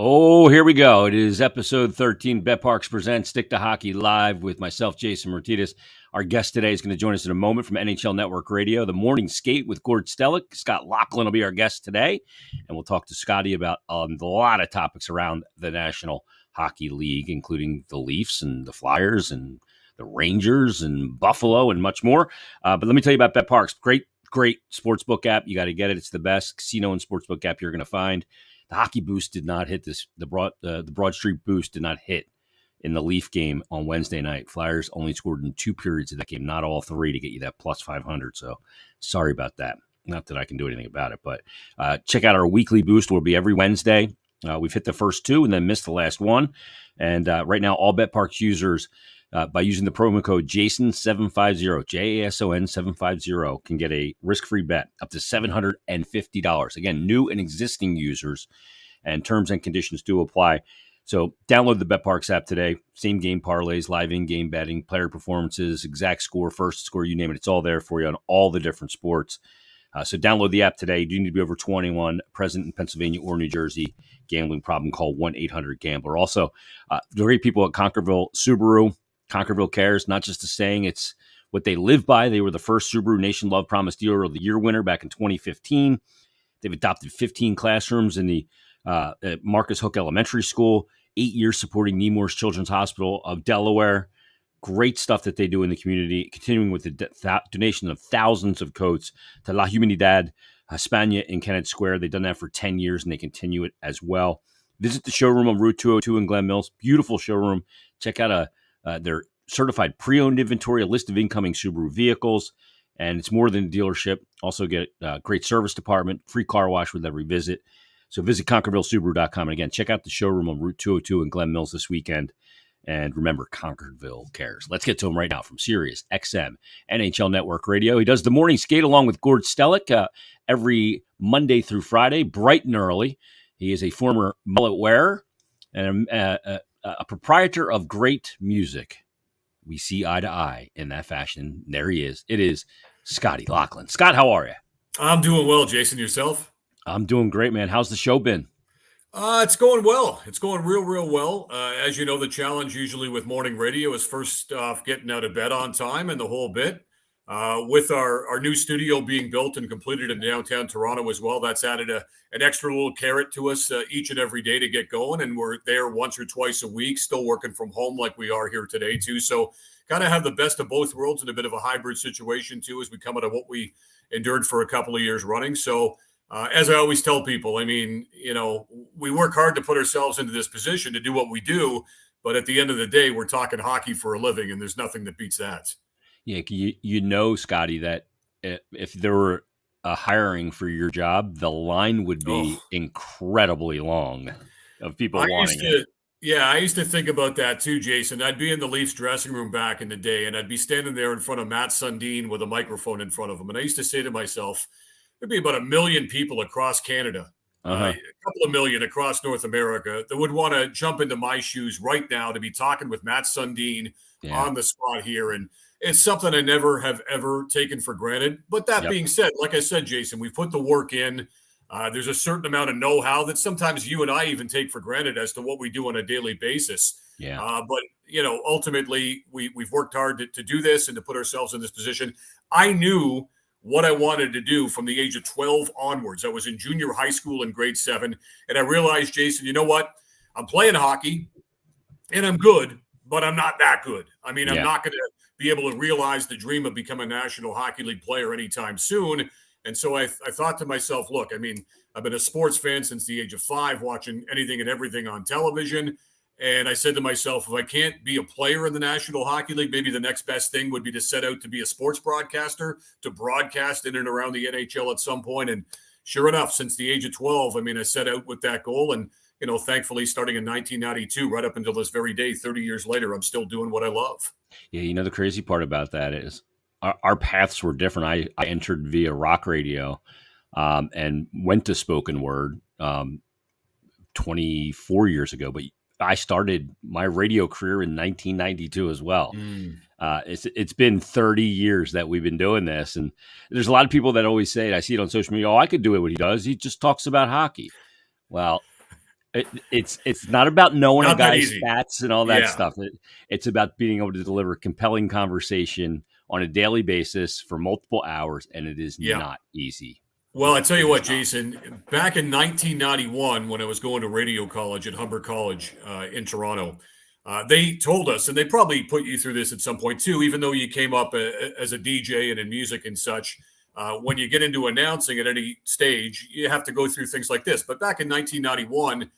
Oh, here we go. It is episode 13. BetParks presents Stick to Hockey live with myself, Jason Martinez. Our guest today is going to join us in a moment from NHL Network Radio, The Morning Skate with Gord Stellick. Scott Laughlin will be our guest today, and we'll talk to Scotty about a lot of topics around the National Hockey League, including the Leafs and the Flyers and the Rangers and Buffalo and much more. But let me tell you about BetParks. Great sportsbook app. You got to get it. It's the best casino and sportsbook app you're going to find. The hockey boost did not hit this. The Broad Street boost did not hit in the Leaf game on Wednesday night. Flyers only scored in 2 periods of that game, not all 3 to get you that plus 500. So sorry about that. Not that I can do anything about it, but check out our weekly boost. Will be every Wednesday. We've hit the first 2 and then missed the last one. And right now, all BetParks users, by using the promo code JASON750, JASON 750, can get a risk-free bet up to $750. Again, new and existing users, and terms and conditions do apply. So download the BetParks app today. Same game parlays, live in-game betting, player performances, exact score, first score, you name it. It's all there for you on all the different sports. So download the app today. You do need to be over 21, present in Pennsylvania or New Jersey. Gambling problem, call 1-800-GAMBLER. Also, the great people at Conquerville Subaru. Conquerville cares, not just a saying, it's what they live by. They were the first Subaru Nation Love Promise Dealer of the Year winner back in 2015. They've adopted 15 classrooms in the at Marcus Hook Elementary School, 8 years supporting Nemours Children's Hospital of Delaware. Great stuff that they do in the community, continuing with the donation of thousands of coats to La Humanidad Hispania in Kennett Square. They've done that for 10 years, and they continue it as well. Visit the showroom on Route 202 in Glen Mills. Beautiful showroom. Check out their certified pre-owned inventory, a list of incoming Subaru vehicles, and it's more than a dealership. Also get a great service department, free car wash with every visit. So visit ConquervilleSubaru.com. And again, check out the showroom on Route 202 in Glen Mills this weekend. And remember, Conquerville cares. Let's get to him right now from Sirius XM NHL Network Radio. He does the morning skate along with Gord Stellick every Monday through Friday, bright and early. He is a former mullet wearer and a proprietor of great music. We see eye to eye in that fashion. There he is. It is Scotty Laughlin. Scott, how are you? I'm doing well, Jason. Yourself? I'm doing great, man. How's the show been? It's going well. It's going real well. As you know, the challenge usually with morning radio is first off getting out of bed on time and the whole bit. With our new studio being built and completed in downtown Toronto as well, that's added an extra little carrot to us each and every day to get going. And we're there once or twice a week, still working from home like we are here today too. So kind of have the best of both worlds in a bit of a hybrid situation too, as we come out of what we endured for a couple of years running. So as I always tell people, I mean, you know, we work hard to put ourselves into this position to do what we do. But at the end of the day, we're talking hockey for a living, and there's nothing that beats that. Yeah, you know, Scotty, that if there were a hiring for your job, the line would be incredibly long of people wanting it. Yeah, I used to think about that too, Jason. I'd be in the Leafs dressing room back in the day, and I'd be standing there in front of Matt Sundin with a microphone in front of him. And I used to say to myself, there'd be about 1 million people across Canada, a couple of million across North America that would want to jump into my shoes right now to be talking with Matt Sundin on the spot here. And it's something I never have ever taken for granted. But that being said, like I said, Jason, we've put the work in. There's a certain amount of know-how that sometimes you and I even take for granted as to what we do on a daily basis. But, you know, ultimately, we've worked hard to do this and to put ourselves in this position. I knew what I wanted to do from the age of 12 onwards. I was in junior high school in grade 7, and I realized, Jason, you know what? I'm playing hockey, and I'm good, but I'm not that good. I mean, I'm not going to be able to realize the dream of becoming a National Hockey League player anytime soon. And so I thought to myself, look, I mean, I've been a sports fan since the age of 5, watching anything and everything on television. And I said to myself, if I can't be a player in the National Hockey League, maybe the next best thing would be to set out to be a sports broadcaster, to broadcast in and around the NHL at some point. And sure enough, since the age of 12, I mean, I set out with that goal. And, you know, thankfully, starting in 1992, right up until this very day, 30 years later, I'm still doing what I love. Yeah, you know, the crazy part about that is our paths were different. I entered via rock radio and went to spoken word 24 years ago, but I started my radio career in 1992 as well. It's been 30 years that we've been doing this. And there's a lot of people that always say, I see it on social media, oh, I could do it what he does. He just talks about hockey. Well, It's not about knowing a Not that guy's easy. stats and all that Yeah. stuff. It's about being able to deliver compelling conversation on a daily basis for multiple hours, and it is Yeah. not easy. Well, I tell you It is what, not. Jason, back in 1991, when I was going to radio college at Humber College in Toronto, they told us, and they probably put you through this at some point too, even though you came up as a DJ and in music and such. When you get into announcing at any stage, you have to go through things like this. But back in 1991,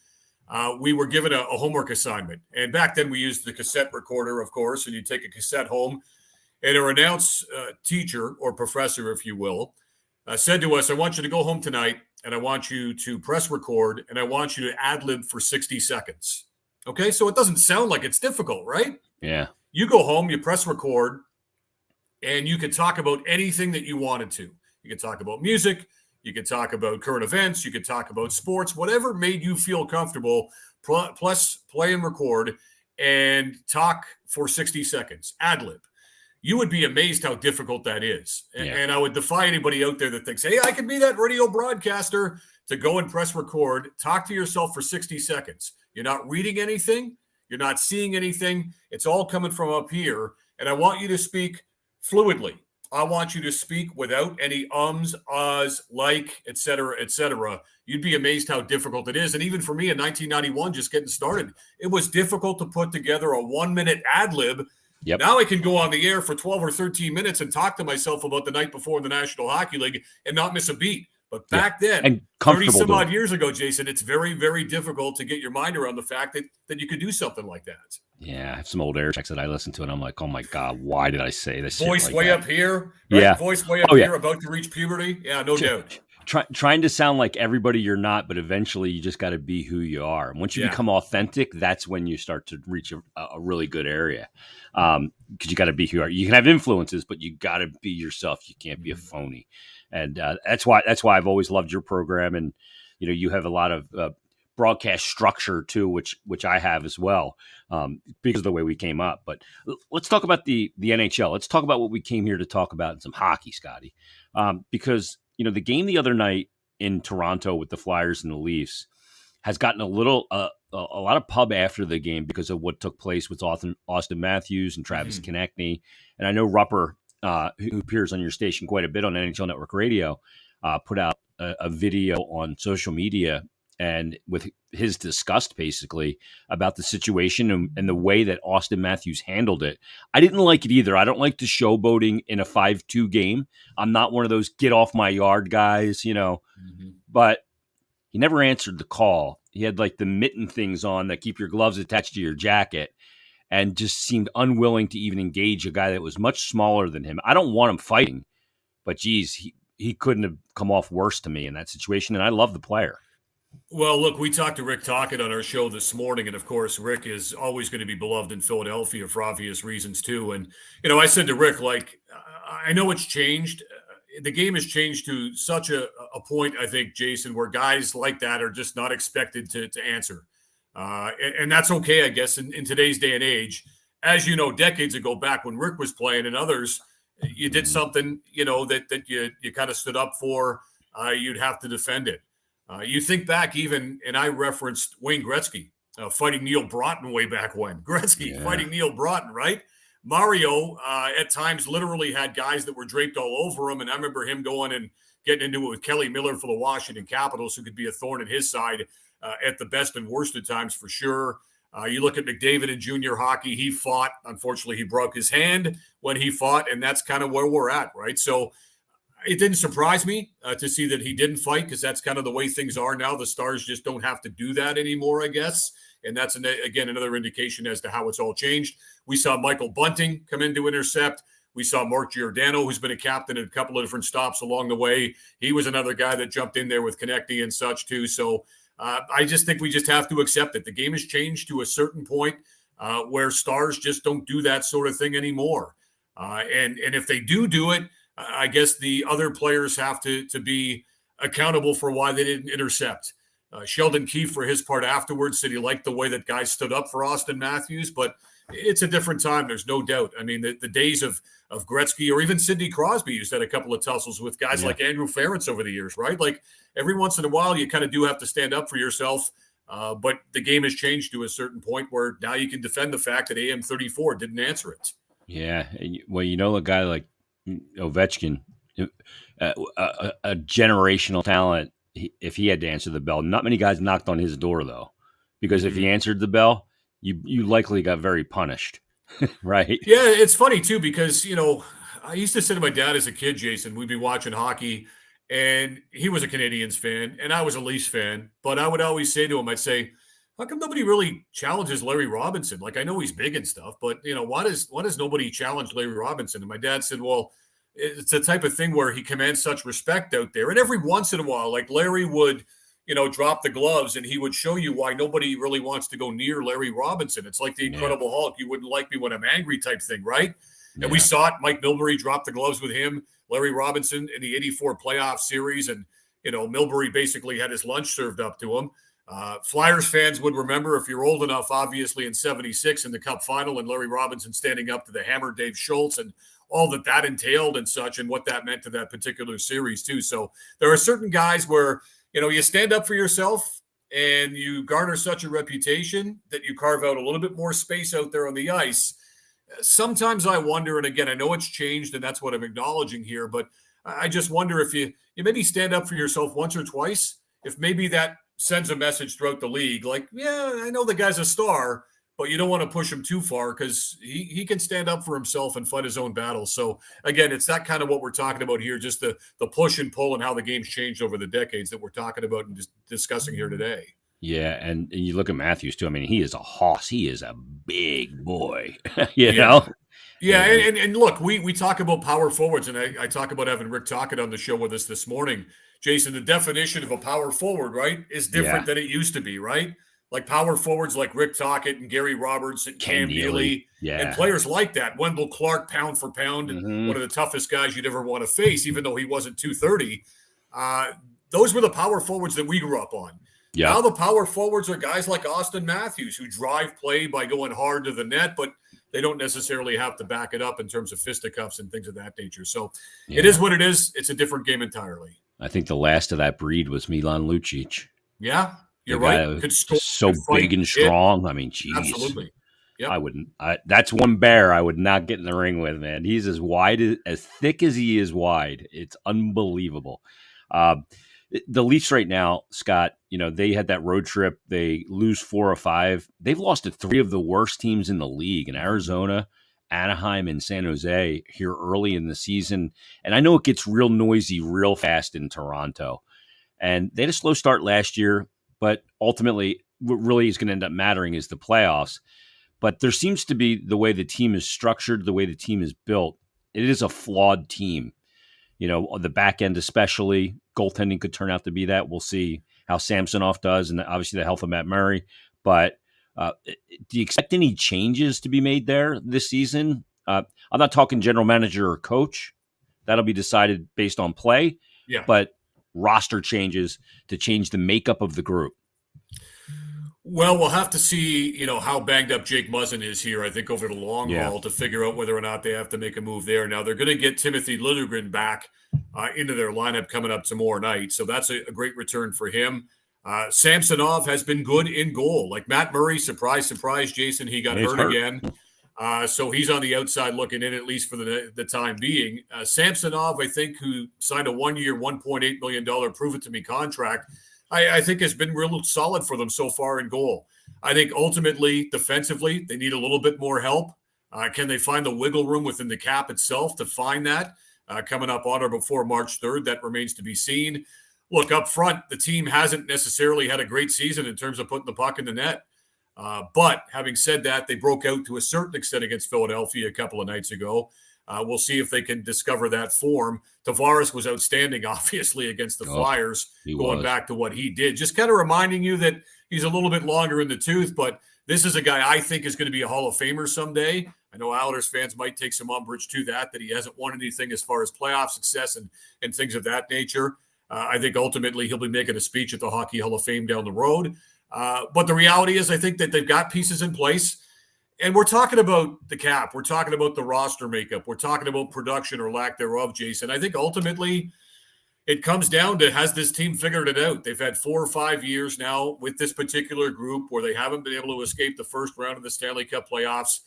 we were given a homework assignment. And back then we used the cassette recorder, of course, and you take a cassette home. And our announce teacher or professor, if you will, said to us, I want you to go home tonight and I want you to press record and I want you to ad lib for 60 seconds. Okay, so it doesn't sound like it's difficult, right? Yeah. You go home, you press record, and you could talk about anything that you wanted to. You could talk about music, you could talk about current events, you could talk about sports, whatever made you feel comfortable. Plus, play and record and talk for 60 seconds, ad lib. You would be amazed how difficult that is. Yeah. And I would defy anybody out there that thinks, hey, I can be that radio broadcaster, to go and press record, talk to yourself for 60 seconds. You're not reading anything. You're not seeing anything. It's all coming from up here. And I want you to speak fluidly. I want you to speak without any ums, ahs, like, et cetera, et cetera. You'd be amazed how difficult it is. And even for me in 1991, just getting started, it was difficult to put together a 1-minute ad lib. Yep. Now I can go on the air for 12 or 13 minutes and talk to myself about the night before in the National Hockey League and not miss a beat. But back then, and 30 some odd years ago, Jason, it's very, very difficult to get your mind around the fact that you could do something like that. Yeah, I have some old air checks that I listen to, and I'm like, oh my God, why did I say this? Voice like way that? up here. Right? Yeah. Voice way up here, about to reach puberty. Yeah, no doubt. Trying to sound like everybody you're not, but eventually you just got to be who you are. And once you become authentic, that's when you start to reach a really good area. Because you got to be who you are. You can have influences, but you got to be yourself. You can't be a phony. And that's why I've always loved your program. And you have a lot of broadcast structure too, which I have as well, because of the way we came up. But let's talk about the NHL. Let's talk about what we came here to talk about in some hockey, Scotty, because the game the other night in Toronto with the Flyers and the Leafs has gotten a lot of pub after the game because of what took place with Austin Matthews and Travis Konechny. And I know Rupper, who appears on your station quite a bit on NHL Network Radio, put out a video on social media and with his disgust basically about the situation and the way that Austin Matthews handled it. I didn't like it either. I don't like the showboating in a 5-2 game. I'm not one of those get off my yard guys, but he never answered the call. He had like the mitten things on that keep your gloves attached to your jacket and just seemed unwilling to even engage a guy that was much smaller than him. I don't want him fighting, but geez, he couldn't have come off worse to me in that situation. And I love the player. Well, look, we talked to Rick Tocchet on our show this morning, and of course, Rick is always going to be beloved in Philadelphia for obvious reasons too. And I said to Rick, I know it's changed. The game has changed to such a point, I think, Jason, where guys like that are just not expected to answer, and that's okay, I guess, in today's day and age. As you know, decades ago, back when Rick was playing and others, you did something, that you kind of stood up for. You'd have to defend it. You think back even, and I referenced Wayne Gretzky fighting Neil Broughton way back when. Gretzky fighting Neil Broughton, right? Mario at times literally had guys that were draped all over him. And I remember him going and getting into it with Kelly Miller for the Washington Capitals, who could be a thorn in his side at the best and worst at times for sure. You look at McDavid in junior hockey, he fought. Unfortunately, he broke his hand when he fought, and that's kind of where we're at, right? So it didn't surprise me to see that he didn't fight, because that's kind of the way things are now. The Stars just don't have to do that anymore, I guess. And that's, again, another indication as to how it's all changed. We saw Michael Bunting come in to intercept. We saw Mark Giordano, who's been a captain at a couple of different stops along the way. He was another guy that jumped in there with Konechny and such too. So I just think we just have to accept it. The game has changed to a certain point where Stars just don't do that sort of thing anymore. And if they do it, I guess the other players have to be accountable for why they didn't intercept. Sheldon Keefe, for his part afterwards, said he liked the way that guys stood up for Austin Matthews, but it's a different time. There's no doubt. I mean, the days of Gretzky or even Sidney Crosby used to have a couple of tussles with guys like Andrew Ferentz over the years, right? Like every once in a while, you kind of do have to stand up for yourself. But the game has changed to a certain point where now you can defend the fact that AM34 didn't answer it. Yeah. Well, a guy like Ovechkin, a generational talent, if he had to answer the bell, not many guys knocked on his door, though, because if he answered the bell, you likely got very punished, right? Yeah, it's funny, too, because, I used to sit to my dad as a kid, Jason. We'd be watching hockey, and he was a Canadiens fan, and I was a Leafs fan. But I would always say to him, I'd say, how come nobody really challenges Larry Robinson? Like, I know he's big and stuff, but, why does nobody challenge Larry Robinson? And my dad said, well, it's the type of thing where he commands such respect out there. And every once in a while, like Larry would, drop the gloves and he would show you why nobody really wants to go near Larry Robinson. It's like the Incredible Hulk. You wouldn't like me when I'm angry type thing, right? Yeah. And we saw it. Mike Milbury dropped the gloves with him, Larry Robinson in the 84 playoff series. And, Milbury basically had his lunch served up to him. Flyers fans would remember, if you're old enough, obviously in 76 in the Cup final and Larry Robinson standing up to the hammer Dave Schultz and all that entailed and such and what that meant to that particular series too. So there are certain guys where, you stand up for yourself and you garner such a reputation that you carve out a little bit more space out there on the ice. Sometimes I wonder, and again, I know it's changed and that's what I'm acknowledging here, but I just wonder if you maybe stand up for yourself once or twice, if maybe that sends a message throughout the league, like, yeah, I know the guy's a star, but you don't want to push him too far because he can stand up for himself and fight his own battles. So, again, it's that kind of what we're talking about here, just the push and pull and how the game's changed over the decades that we're talking about and just discussing here today. Yeah, and you look at Matthews, too. I mean, he is a hoss. He is a big boy, you know? Yeah, and look, we talk about power forwards, and I talk about having Rick Tocchet on the show with us this morning. Jason, the definition of a power forward, right, is different than it used to be, right? Like power forwards like Rick Tocchet and Gary Roberts and Cam Neely and players like that. Wendell Clark, pound for pound, one of the toughest guys you'd ever want to face, even though he wasn't 230. Those were the power forwards that we grew up on. Yeah. Now the power forwards are guys like Austin Matthews who drive play by going hard to the net, but they don't necessarily have to back it up in terms of fisticuffs and things of that nature. So it is what it is. It's a different game entirely. I think the last of that breed was Milan Lucic. Yeah, you're right. Could score, so big and strong. I mean, geez. Absolutely. Yep. I wouldn't. That's one bear I would not get in the ring with, man. He's as thick as he is wide. It's unbelievable. The Leafs right now, Scott, they had that road trip. They lose 4 or 5. They've lost to 3 of the worst teams in the league in Arizona, Anaheim, and San Jose here early in the season. And I know it gets real noisy real fast in Toronto. And they had a slow start last year, but ultimately what really is going to end up mattering is the playoffs. But there seems to be, the way the team is structured, the way the team is built, it is a flawed team. On the back end especially, goaltending could turn out to be that. We'll see how Samsonov does, and obviously the health of Matt Murray. But do you expect any changes to be made there this season? I'm not talking general manager or coach. That'll be decided based on play. Yeah. But roster changes to change the makeup of the group. Well, we'll have to see, how banged up Jake Muzzin is here, I think, over the long haul to figure out whether or not they have to make a move there. Now, they're going to get Timothy Liljegren back into their lineup coming up tomorrow night, so that's a great return for him. Samsonov has been good in goal. Like Matt Murray, surprise, Jason, he got hurt again. So he's on the outside looking in, at least for the time being. Samsonov, I think, who signed a 1-year, $1.8 million prove-it-to-me contract, I think has been real solid for them so far in goal. I think ultimately, defensively, they need a little bit more help. Can they find the wiggle room within the cap itself to find that coming up on or before March 3rd? That remains to be seen. Look, up front, the team hasn't necessarily had a great season in terms of putting the puck in the net. But having said that, they broke out to a certain extent against Philadelphia a couple of nights ago. We'll see if they can discover that form. Tavares was outstanding, obviously, against the Flyers, going back to what he did. Just kind of reminding you that he's a little bit longer in the tooth, but this is a guy I think is going to be a Hall of Famer someday. I know Islanders fans might take some umbrage to that he hasn't won anything as far as playoff success and things of that nature. I think ultimately he'll be making a speech at the Hockey Hall of Fame down the road. But the reality is I think that they've got pieces in place. And we're talking about the cap. We're talking about the roster makeup. We're talking about production or lack thereof, Jason. I think ultimately, it comes down to, has this team figured it out? They've had 4 or 5 years now with this particular group where they haven't been able to escape the first round of the Stanley Cup playoffs.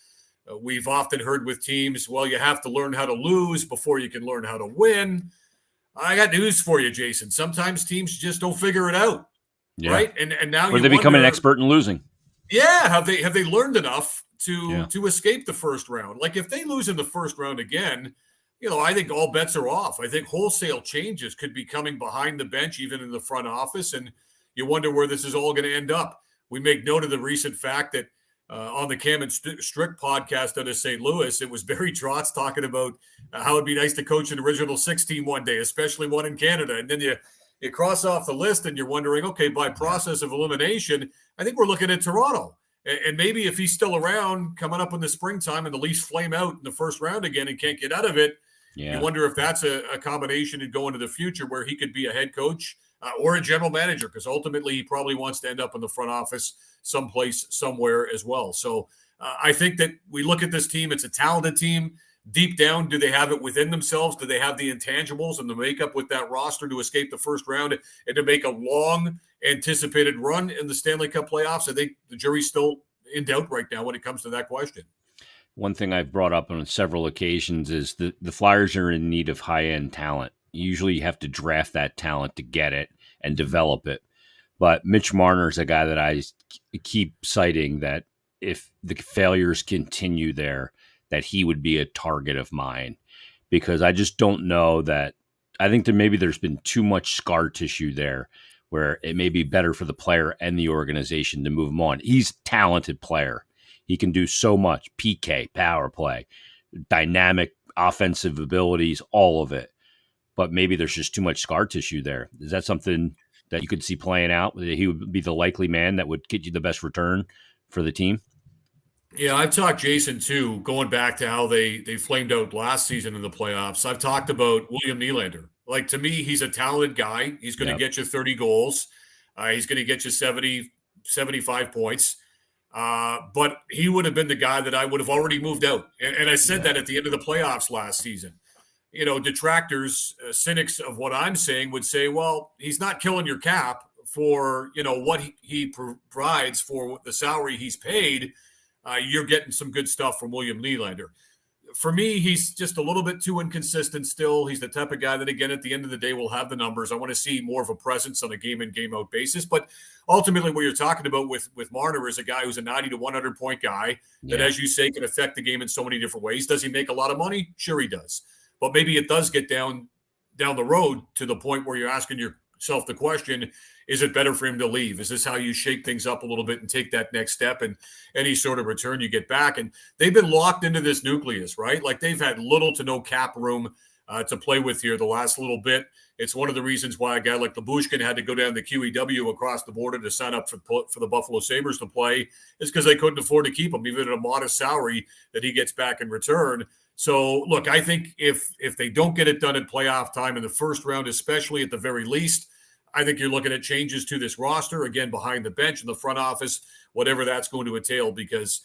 We've often heard with teams, well, you have to learn how to lose before you can learn how to win. I got news for you, Jason. Sometimes teams just don't figure it out, right? And now or they become an expert in losing. Yeah, have they learned enough to escape the first round? Like if they lose in the first round again, I think all bets are off. I think wholesale changes could be coming behind the bench, even in the front office, and you wonder where this is all going to end up. We make note of the recent fact that on the Cam and Strick podcast out of St. Louis, it was Barry Trotz talking about how it'd be nice to coach an original 6 team one day, especially one in Canada. And then you cross off the list and you're wondering, okay, by process of elimination, I think we're looking at Toronto. And maybe if he's still around coming up in the springtime and the Leafs flame out in the first round again and can't get out of it, you wonder if that's a combination and go into the future where he could be a head coach or a general manager, because ultimately he probably wants to end up in the front office someplace, somewhere as well. So I think that we look at this team, it's a talented team. Deep down, do they have it within themselves? Do they have the intangibles and the makeup with that roster to escape the first round and to make a long anticipated run in the Stanley Cup playoffs? I think the jury's still in doubt right now when it comes to that question. One thing I've brought up on several occasions is the Flyers are in need of high-end talent. Usually you have to draft that talent to get it and develop it. But Mitch Marner is a guy that I keep citing that if the failures continue there, that he would be a target of mine, because I just don't know that. I think that maybe there's been too much scar tissue there where it may be better for the player and the organization to move him on. He's a talented player. He can do so much, PK, power play, dynamic offensive abilities, all of it. But maybe there's just too much scar tissue there. Is that something that you could see playing out? He would be the likely man that would get you the best return for the team? Yeah, I've talked, Jason, too, going back to how they flamed out last season in the playoffs. I've talked about William Nylander. Like, to me, he's a talented guy. He's going to get you 30 goals. He's going to get you 70, 75 points. But he would have been the guy that I would have already moved out. And I said that at the end of the playoffs last season. Detractors, cynics of what I'm saying would say, well, he's not killing your cap for, what he provides for the salary he's paid. You're getting some good stuff from William Nylander. For me, he's just a little bit too inconsistent still. He's the type of guy that, again, at the end of the day, will have the numbers. I want to see more of a presence on a game-in, game-out basis. But ultimately, what you're talking about with Marner is a guy who's a 90 to 100-point guy that, as you say, can affect the game in so many different ways. Does he make a lot of money? Sure he does. But maybe it does get down the road to the point where you're asking yourself the question, is it better for him to leave? Is this how you shake things up a little bit and take that next step and any sort of return you get back? And they've been locked into this nucleus, right? Like they've had little to no cap room to play with here the last little bit. It's one of the reasons why a guy like Labushkin had to go down the QEW across the border to sign up for the Buffalo Sabres to play, is because they couldn't afford to keep him, even at a modest salary that he gets back in return. So, look, I think if they don't get it done at playoff time in the first round, especially at the very least, I think you're looking at changes to this roster, again, behind the bench in the front office, whatever that's going to entail, because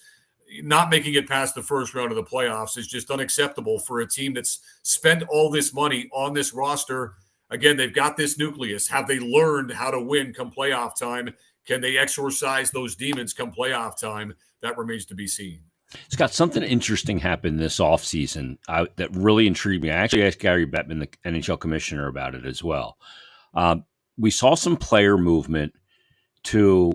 not making it past the first round of the playoffs is just unacceptable for a team that's spent all this money on this roster. Again, they've got this nucleus. Have they learned how to win come playoff time? Can they exorcise those demons come playoff time? That remains to be seen. Scott, something interesting happened this offseason that really intrigued me. I actually asked Gary Bettman, the NHL commissioner, about it as well. We saw some player movement to,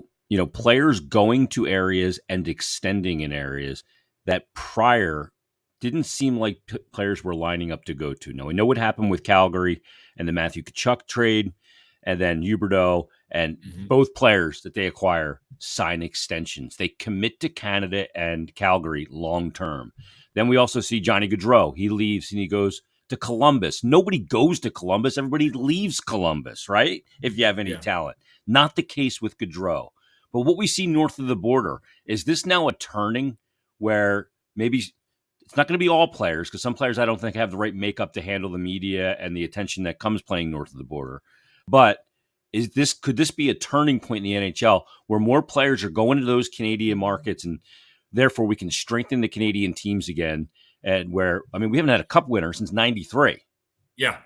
players going to areas and extending in areas that prior didn't seem like players were lining up to go to. Now, we know what happened with Calgary and the Matthew Tkachuk trade, and then Huberdeau, and both players that they acquire sign extensions. They commit to Canada and Calgary long-term. Then we also see Johnny Gaudreau. He leaves and he goes to Columbus. Nobody goes to Columbus. Everybody leaves Columbus, right? If you have any talent. Not the case with Gaudreau. But what we see north of the border, is this now a turning where maybe it's not going to be all players, because some players I don't think have the right makeup to handle the media and the attention that comes playing north of the border. But could this be a turning point in the NHL where more players are going to those Canadian markets, and therefore we can strengthen the Canadian teams again? And we haven't had a cup winner since '93. Yeah.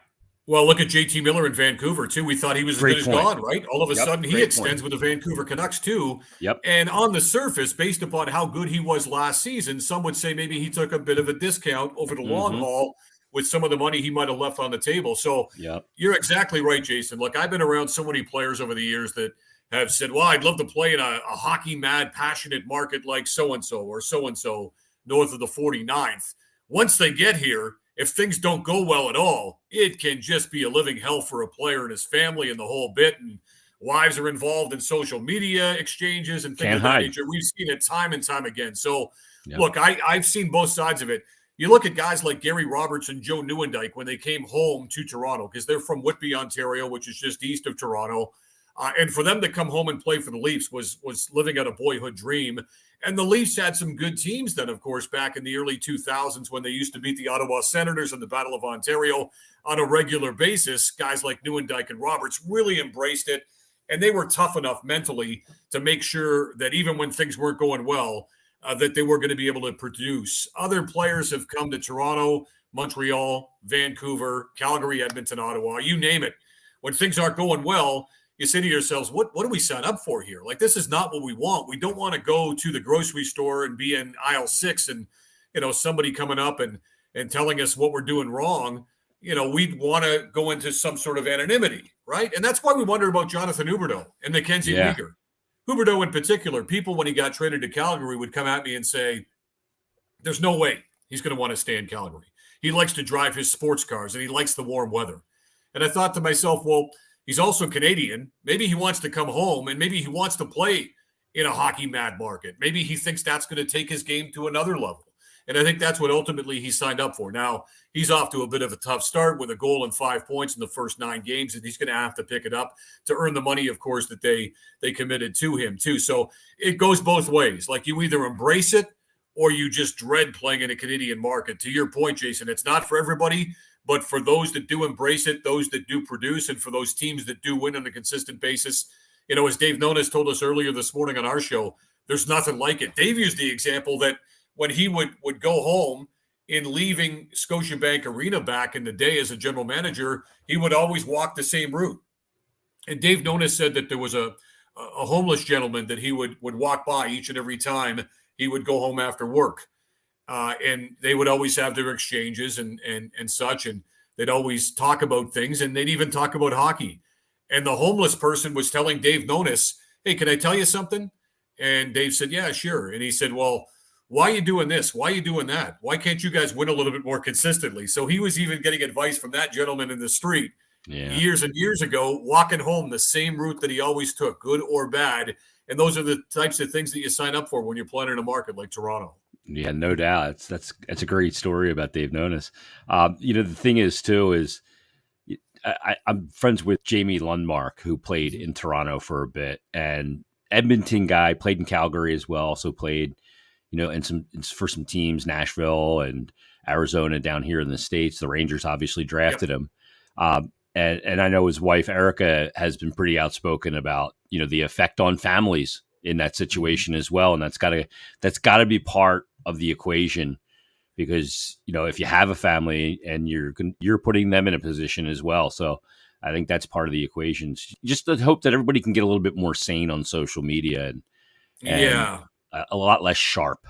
Well, look at JT Miller in Vancouver, too. We thought he was as good Great as point. gone, right? All of a Yep. sudden, he Great point. extends with the Vancouver Canucks, too. Yep. And on the surface, based upon how good he was last season, some would say maybe he took a bit of a discount over the long haul with some of the money he might have left on the table. So Yep. you're exactly right, Jason. Look, I've been around so many players over the years that have said, well, I'd love to play in a hockey mad, passionate market like so-and-so or so-and-so north of the 49th. Once they get here, if things don't go well at all, it can just be a living hell for a player and his family and the whole bit. And wives are involved in social media exchanges and things Can't of that hide. nature. We've seen it time and time again. So, Yep. look, I've seen both sides of it. You look at guys like Gary Roberts and Joe Nieuwendyk when they came home to Toronto, because they're from Whitby, Ontario, which is just east of Toronto. And for them to come home and play for the Leafs was living out a boyhood dream. And the Leafs had some good teams then, of course, back in the early 2000s when they used to beat the Ottawa Senators in the Battle of Ontario on a regular basis. Guys like Nieuwendyk and Roberts really embraced it, and they were tough enough mentally to make sure that even when things weren't going well, that they were going to be able to produce. Other players have come to Toronto, Montreal, Vancouver, Calgary, Edmonton, Ottawa, you name it. When things aren't going well, you say to yourselves, what do we sign up for here? Like, this is not what we want. We don't want to go to the grocery store and be in aisle 6 and, somebody coming up and telling us what we're doing wrong. We'd want to go into some sort of anonymity, right? And that's why we wonder about Jonathan Huberdeau and Mackenzie Weegar. Huberdeau in particular, people when he got traded to Calgary would come at me and say, there's no way he's going to want to stay in Calgary. He likes to drive his sports cars and he likes the warm weather. And I thought to myself, well, he's also Canadian. Maybe he wants to come home and maybe he wants to play in a hockey mad market. Maybe he thinks that's going to take his game to another level. And I think that's what ultimately he signed up for. Now, he's off to a bit of a tough start with a goal and 5 points in the first 9 games, and he's going to have to pick it up to earn the money, of course, that they committed to him, too. So it goes both ways. Like, you either embrace it or you just dread playing in a Canadian market. To your point, Jason, it's not for everybody, but for those that do embrace it, those that do produce, and for those teams that do win on a consistent basis, as Dave Nonis told us earlier this morning on our show, there's nothing like it. Dave used the example that when he would go home in leaving Scotiabank Arena back in the day as a general manager, he would always walk the same route. And Dave Nonis said that there was a homeless gentleman that he would walk by each and every time he would go home after work. And they would always have their exchanges and such, and they'd always talk about things, and they'd even talk about hockey. And the homeless person was telling Dave Nonis, hey, can I tell you something? And Dave said, yeah, sure. And he said, well, why are you doing this? Why are you doing that? Why can't you guys win a little bit more consistently? So he was even getting advice from that gentleman in the street years and years ago, walking home the same route that he always took, good or bad. And those are the types of things that you sign up for when you're playing in a market like Toronto. Yeah, no doubt. That's a great story about Dave Nonis. The thing is, too, is I'm friends with Jamie Lundmark, who played in Toronto for a bit, and Edmonton guy, played in Calgary as well, also played for some teams, Nashville and Arizona down here in the States. The Rangers obviously drafted him. And I know his wife, Erica, has been pretty outspoken about, the effect on families in that situation as well. And that's gotta be part of the equation because, if you have a family and you're putting them in a position as well. So I think that's part of the equation. Just to hope that everybody can get a little bit more sane on social media and a lot less sharp,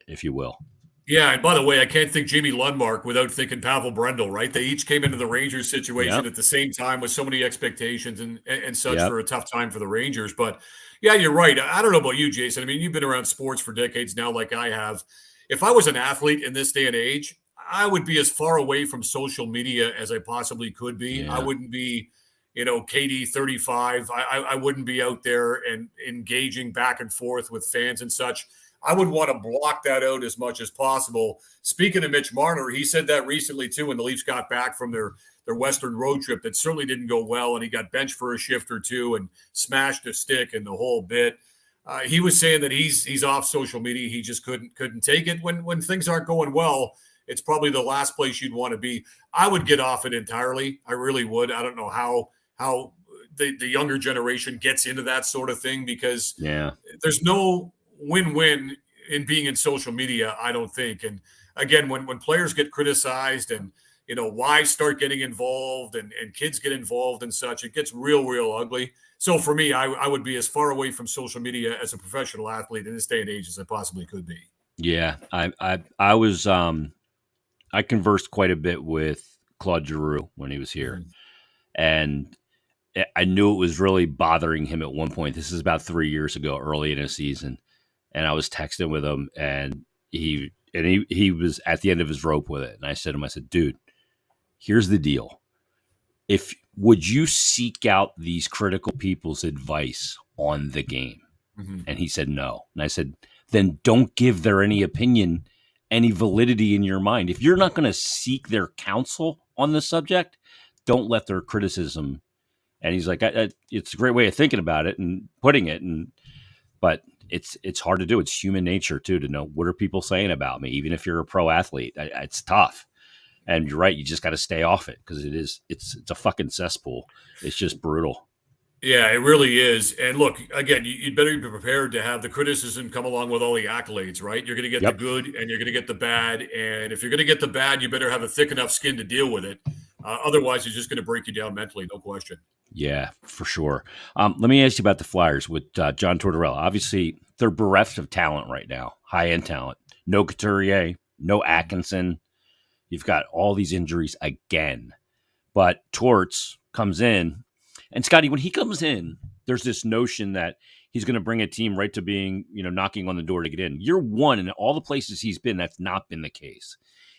if you will. Yeah, and by the way, I can't think Jamie Lundmark without thinking Pavel Brendel, right? They each came into the Rangers situation at the same time with so many expectations and such for a tough time for the Rangers. But yeah, you're right. I don't know about you, Jason. I mean, you've been around sports for decades now, like I have. If I was an athlete in this day and age, I would be as far away from social media as I possibly could be. Yeah. I wouldn't be, KD 35. I wouldn't be out there and engaging back and forth with fans and such. I would want to block that out as much as possible. Speaking of Mitch Marner, he said that recently too when the Leafs got back from their Western road trip that certainly didn't go well, and he got benched for a shift or two and smashed a stick and the whole bit. He was saying that he's off social media. He just couldn't take it. When things aren't going well, it's probably the last place you'd want to be. I would get off it entirely. I really would. I don't know how the younger generation gets into that sort of thing because there's no win-win in being in social media, I don't think. And again, when players get criticized and why start getting involved and kids get involved and such. It gets real ugly. So for me, I would be as far away from social media as a professional athlete in this day and age as I possibly could be. Yeah, I was I conversed quite a bit with Claude Giroux when he was here, Mm-hmm. and I knew it was really bothering him at one point. This is about 3 years ago, early in his season, and I was texting with him, and he was at the end of his rope with it, and I said to him, I said, dude, here's the deal. If would you seek out these critical people's advice on the game? Mm-hmm. And he said no. And I said, then don't give their any opinion any validity in your mind. If you're not going to seek their counsel on the subject, don't let their criticism. And he's like, it's a great way of thinking about it and putting it. But it's hard to do. It's human nature too to know what are people saying about me, even if you're a pro athlete. It's tough. And you're right. You just got to stay off it because it's a fucking cesspool. It's just brutal. Yeah, it really is. And look, again, you'd better be prepared to have the criticism come along with all the accolades, right? You're going to get the Yep. good and you're going to get the bad. And if you're going to get the bad, you better have a thick enough skin to deal with it. Otherwise, it's just going to break you down mentally, no question. Yeah, for sure. Let me ask you about the Flyers with John Tortorella. Obviously, they're bereft of talent right now, high-end talent. No Couturier, no Atkinson. You've got all these injuries again. But Torts comes in, and Scotty, when he comes in, there's this notion that he's going to bring a team right to being, knocking on the door to get in. Year one, in all the places he's been, that's not been the case.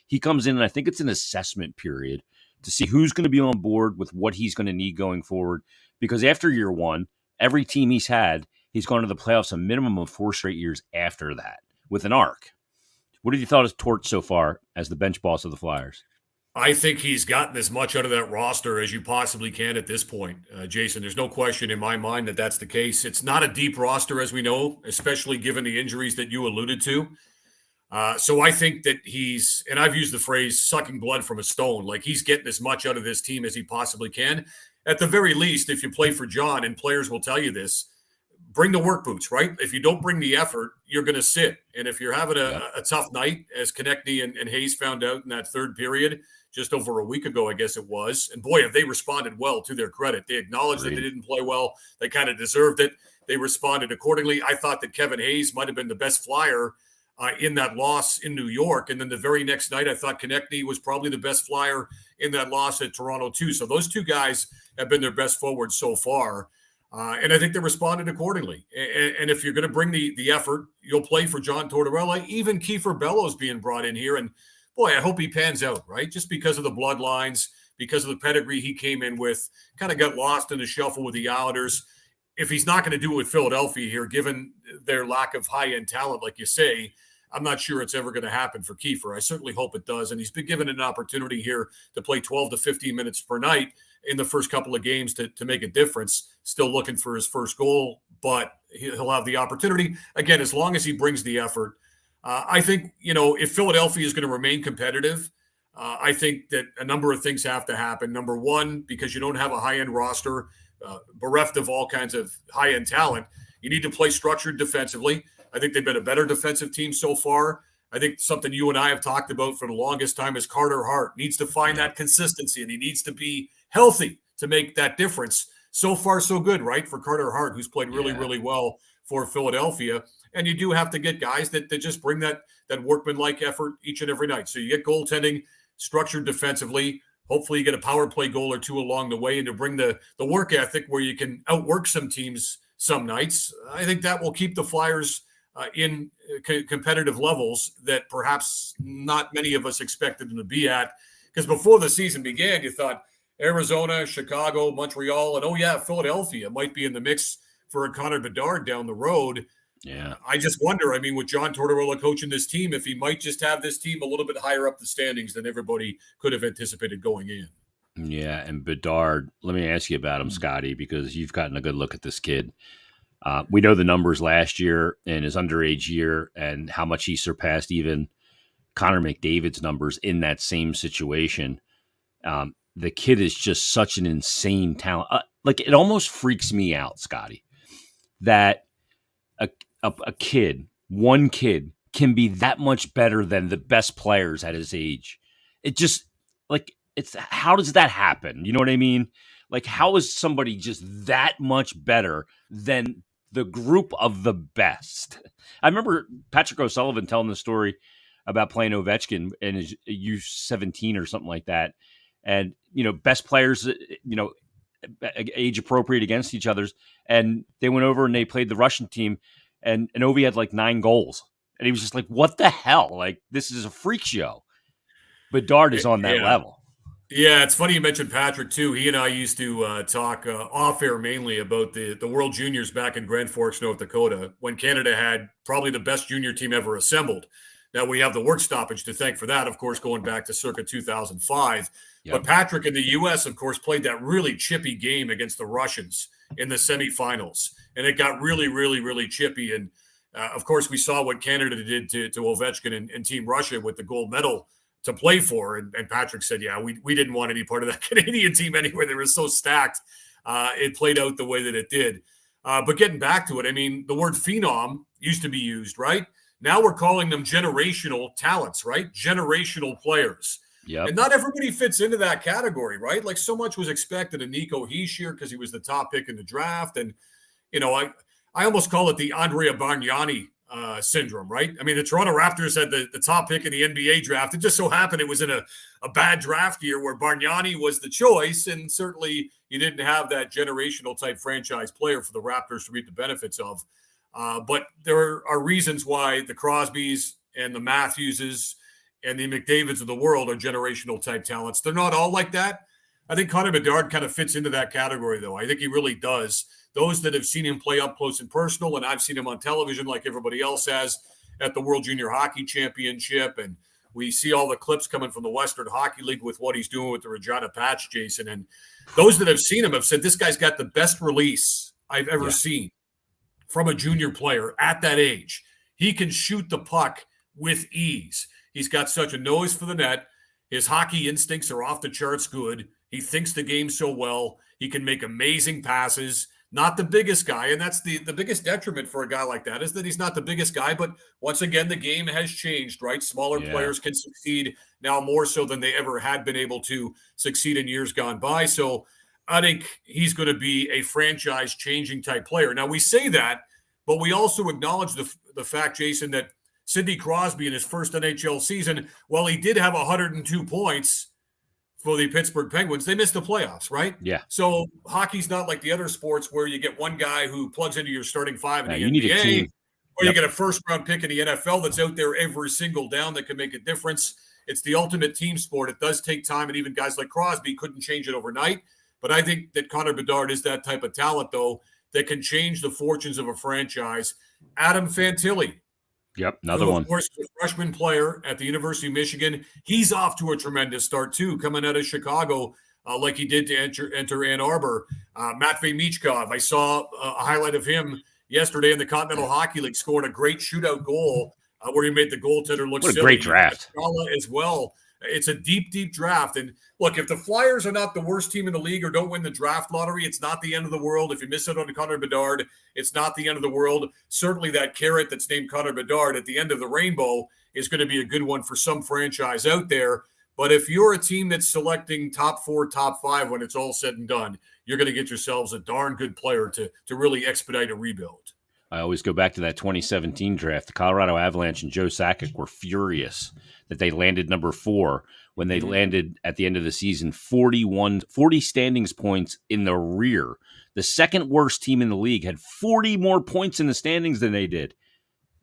He comes in, and I think it's an assessment period to see who's going to be on board with what he's going to need going forward. Because after year one, every team he's had, he's gone to the playoffs a minimum of 4 straight years after that with an arc. What have you thought of Torts so far as the bench boss of the Flyers? I think he's gotten as much out of that roster as you possibly can at this point, Jason. There's no question in my mind that that's the case. It's not a deep roster, as we know, especially given the injuries that you alluded to. So I think that and I've used the phrase sucking blood from a stone, like he's getting as much out of this team as he possibly can. At the very least, if you play for John, and players will tell you this, bring the work boots, right? If you don't bring the effort, you're going to sit. And if you're having a tough night, as Konechny and Hayes found out in that third period, just over a week ago, I guess it was. And boy, have they responded well, to their credit. They acknowledged that they didn't play well. They kind of deserved it. They responded accordingly. I thought that Kevin Hayes might have been the best Flyer in that loss in New York. And then the very next night, I thought Konechny was probably the best Flyer in that loss at Toronto too. So those two guys have been their best forwards so far. And I think they responded accordingly. And if you're going to bring the effort, you'll play for John Tortorella, even Kiefer Bellows being brought in here. And boy, I hope he pans out, right? Just because of the bloodlines, because of the pedigree he came in with, kind of got lost in the shuffle with the Islanders. If he's not going to do it with Philadelphia here, given their lack of high-end talent, like you say, I'm not sure it's ever going to happen for Kiefer. I certainly hope it does. And he's been given an opportunity here to play 12 to 15 minutes per night in the first couple of games to make a difference. Still looking for his first goal, but he'll have the opportunity. Again, as long as he brings the effort. I think, if Philadelphia is going to remain competitive, I think that a number of things have to happen. Number one, because you don't have a high-end roster, bereft of all kinds of high-end talent, you need to play structured defensively. I think they've been a better defensive team so far. I think something you and I have talked about for the longest time is Carter Hart needs to find that consistency, and he needs to be healthy to make that difference. So far, so good, right? For Carter Hart, who's played really well for Philadelphia. And you do have to get guys that just bring that workman-like effort each and every night. So you get goaltending structured defensively. Hopefully you get a power play goal or two along the way, and to bring the work ethic where you can outwork some teams some nights. I think that will keep the Flyers in competitive levels that perhaps not many of us expected them to be at. Because before the season began, you thought Arizona, Chicago, Montreal, and Philadelphia might be in the mix for a Connor Bedard down the road. Yeah. I just wonder, with John Tortorella coaching this team, if he might just have this team a little bit higher up the standings than everybody could have anticipated going in. Yeah, and Bedard, let me ask you about him, Scotty, because you've gotten a good look at this kid. We know the numbers last year in his underage year and how much he surpassed even Connor McDavid's numbers in that same situation. The kid is just such an insane talent. It almost freaks me out, Scotty, that one kid can be that much better than the best players at his age. It just, like, it's how does that happen? You know what I mean? Like, how is somebody just that much better than the group of the best? I remember Patrick O'Sullivan telling the story about playing Ovechkin in his U17 or something like that. And, best players, age appropriate against each other's. And they went over and they played the Russian team, and Ovi had like 9 goals. And he was just like, what the hell? Like, this is a freak show. Bedard is on that Yeah. level. Yeah, it's funny you mentioned Patrick too. He and I used to talk off air mainly about the World Juniors back in Grand Forks, North Dakota, when Canada had probably the best junior team ever assembled. Now we have the work stoppage to thank for that, of course, going back to circa 2005. Yep. But Patrick in the U.S., of course, played that really chippy game against the Russians in the semifinals, and it got really, really, really chippy. And of course, we saw what Canada did to Ovechkin and Team Russia with the gold medal to play for. And Patrick said, yeah, we didn't want any part of that Canadian team anyway. They were so stacked. It played out the way that it did. But getting back to it, I mean, the word phenom used to be used, right? Now we're calling them generational talents, right? Generational players. Yep. And not everybody fits into that category, right? Like so much was expected of Nico Hischier because he was the top pick in the draft. And, I almost call it the Andrea Bargnani syndrome, right? I mean, the Toronto Raptors had the top pick in the NBA draft. It just so happened it was in a bad draft year where Bargnani was the choice, and certainly you didn't have that generational type franchise player for the Raptors to reap the benefits of. But there are reasons why the Crosbys and the Matthewses and the McDavids of the world are generational type talents. They're not all like that. I think Connor Bedard kind of fits into that category, though. I think he really does. Those that have seen him play up close and personal, and I've seen him on television like everybody else has at the World Junior Hockey Championship, and we see all the clips coming from the Western Hockey League with what he's doing with the Regina Patch, Jason. And those that have seen him have said this guy's got the best release I've ever seen from a junior player at that age. He can shoot the puck with ease. He's got such a nose for the net. His hockey instincts are off the charts good. He thinks the game so well. He can make amazing passes. Not the biggest guy, and that's the biggest detriment for a guy like that is that he's not the biggest guy. But once again, the game has changed, right? Smaller players can succeed now more so than they ever had been able to succeed in years gone by. So I think he's going to be a franchise-changing type player. Now, we say that, but we also acknowledge the fact, Jason, that Sidney Crosby in his first NHL season, while he did have 102 points for the Pittsburgh Penguins, they missed the playoffs, right? Yeah. So hockey's not like the other sports where you get one guy who plugs into your starting five in the you NBA, need a team. or you get a first-round pick in the NFL that's out there every single down that can make a difference. It's the ultimate team sport. It does take time, and even guys like Crosby couldn't change it overnight. But I think that Connor Bedard is that type of talent, though, that can change the fortunes of a franchise. Adam Fantilli. Yep, another one. Of course, a freshman player at the University of Michigan. He's off to a tremendous start, too, coming out of Chicago like he did to enter Ann Arbor. Matvei Michkov, I saw a highlight of him yesterday in the Continental Hockey League, scored a great shootout goal where he made the goaltender look What a silly. great draft. As well. It's a deep, deep draft. And look, if the Flyers are not the worst team in the league or don't win the draft lottery, it's not the end of the world. If you miss out on Connor Bedard, it's not the end of the world. Certainly that carrot that's named Connor Bedard at the end of the rainbow is going to be a good one for some franchise out there. But if you're a team that's selecting top 4, top 5 when it's all said and done, you're going to get yourselves a darn good player to really expedite a rebuild. I always go back to that 2017 draft. The Colorado Avalanche and Joe Sakic were furious that they landed number 4 when they landed at the end of the season 40 standings points in the rear. The second worst team in the league had 40 more points in the standings than they did.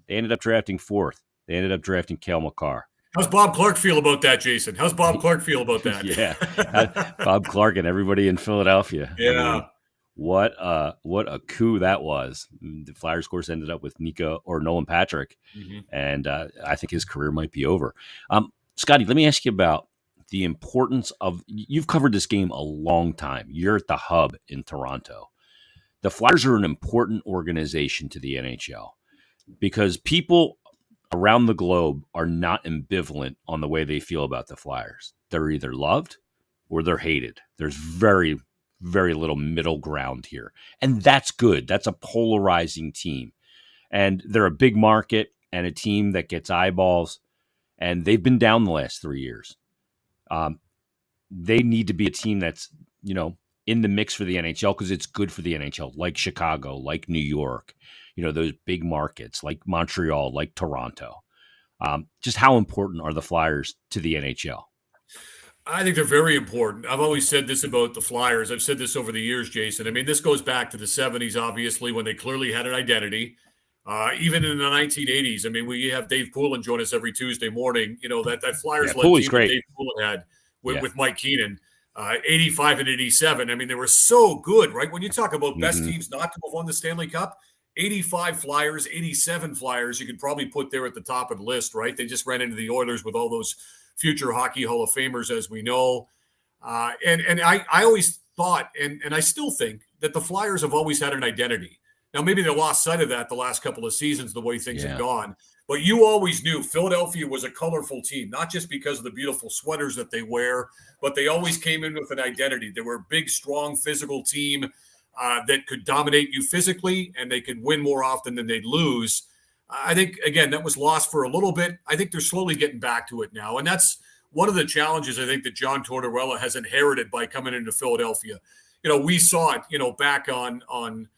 They ended up drafting 4th. They ended up drafting Cale Makar. How's Bob Clark feel about that, Jason? How's Bob Clark feel about that? Yeah, Bob Clark and everybody in Philadelphia. Yeah. I mean, what a coup that was. The Flyers, of course, ended up with Nolan Patrick, and I think his career might be over. Scotty, let me ask you about the importance of – you've covered this game a long time. You're at the hub in Toronto. The Flyers are an important organization to the NHL because people around the globe are not ambivalent on the way they feel about the Flyers. They're either loved or they're hated. There's very little middle ground here. And that's good. That's a polarizing team. And they're a big market and a team that gets eyeballs. And they've been down the last 3 years. they need to be a team that's, in the mix for the NHL because it's good for the NHL, like Chicago, like New York, those big markets like Montreal, like Toronto. Just how important are the Flyers to the NHL? I think they're very important. I've always said this about the Flyers. I've said this over the years, Jason. I mean, this goes back to the 70s, obviously, when they clearly had an identity. Even in the 1980s, I mean, we have Dave Poulin join us every Tuesday morning. That Flyers-led team that Dave Poulin had with Mike Keenan, 85 and 87. I mean, they were so good, right? When you talk about best teams not to have won the Stanley Cup, 85 Flyers, 87 Flyers, you could probably put there at the top of the list, right? They just ran into the Oilers with all those future Hockey Hall of Famers, as we know. And I always thought, and I still think, that the Flyers have always had an identity. Now, maybe they lost sight of that the last couple of seasons, the way things have gone. But you always knew Philadelphia was a colorful team, not just because of the beautiful sweaters that they wear, but they always came in with an identity. They were a big, strong, physical team that could dominate you physically, and they could win more often than they'd lose. I think, again, that was lost for a little bit. I think they're slowly getting back to it now. And that's one of the challenges, I think, that John Tortorella has inherited by coming into Philadelphia. We saw it, back on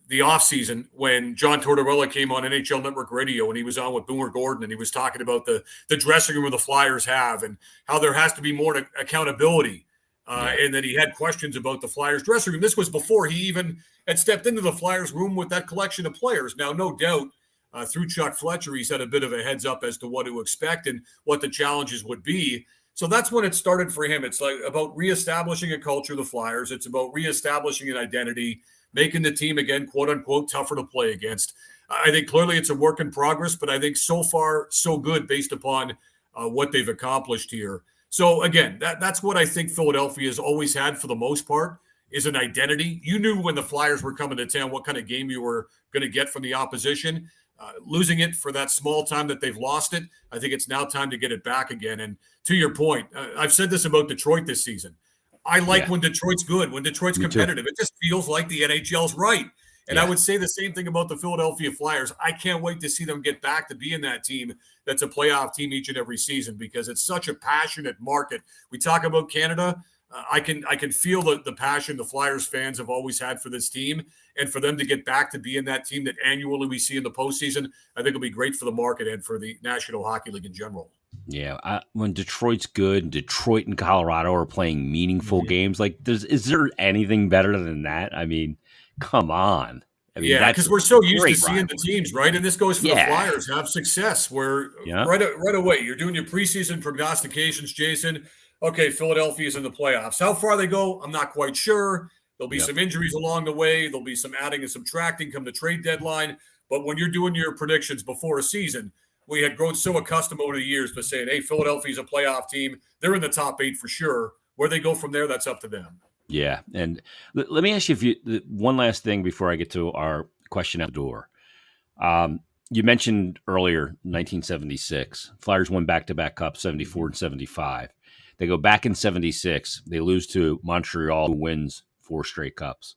the offseason when John Tortorella came on NHL Network Radio and he was on with Boomer Gordon and he was talking about the dressing room the Flyers have and how there has to be more accountability. And that he had questions about the Flyers dressing room. This was before he even had stepped into the Flyers room with that collection of players. Now, no doubt, through Chuck Fletcher, he's had a bit of a heads up as to what to expect and what the challenges would be. So that's when it started for him. It's like about reestablishing a culture of the Flyers. It's about reestablishing an identity, making the team, again, quote unquote, tougher to play against. I think clearly it's a work in progress, but I think so far so good based upon what they've accomplished here. So, again, that's what I think Philadelphia has always had for the most part is an identity. You knew when the Flyers were coming to town what kind of game you were going to get from the opposition. Losing it for that small time that they've lost it, I think it's now time to get it back again. And to your point, I've said this about Detroit this season. I like when Detroit's good, when Detroit's competitive. It just feels like the NHL's right. And I would say the same thing about the Philadelphia Flyers. I can't wait to see them get back to being that team that's a playoff team each and every season because it's such a passionate market. We talk about Canada. I can feel the passion the Flyers fans have always had for this team. And for them to get back to being that team that annually we see in the postseason, I think it'll be great for the market and for the National Hockey League in general. Yeah, when Detroit's good, Detroit and Colorado are playing meaningful games. Like, is there anything better than that? I mean, come on. I mean, because we're so used to seeing the teams, right? And this goes for the Flyers have success where right away you're doing your preseason prognostications, Jason. Okay, Philadelphia's in the playoffs. How far they go, I'm not quite sure. There'll be some injuries along the way. There'll be some adding and subtracting come the trade deadline. But when you're doing your predictions before a season, we had grown so accustomed over the years to saying, hey, Philadelphia's a playoff team. They're in the top 8 for sure. Where they go from there, that's up to them. Yeah. And let me ask you one last thing before I get to our question out the door. You mentioned earlier 1976. Flyers won back-to-back cups, 74 and 75. They go back in 76. They lose to Montreal, who wins 4 straight cups.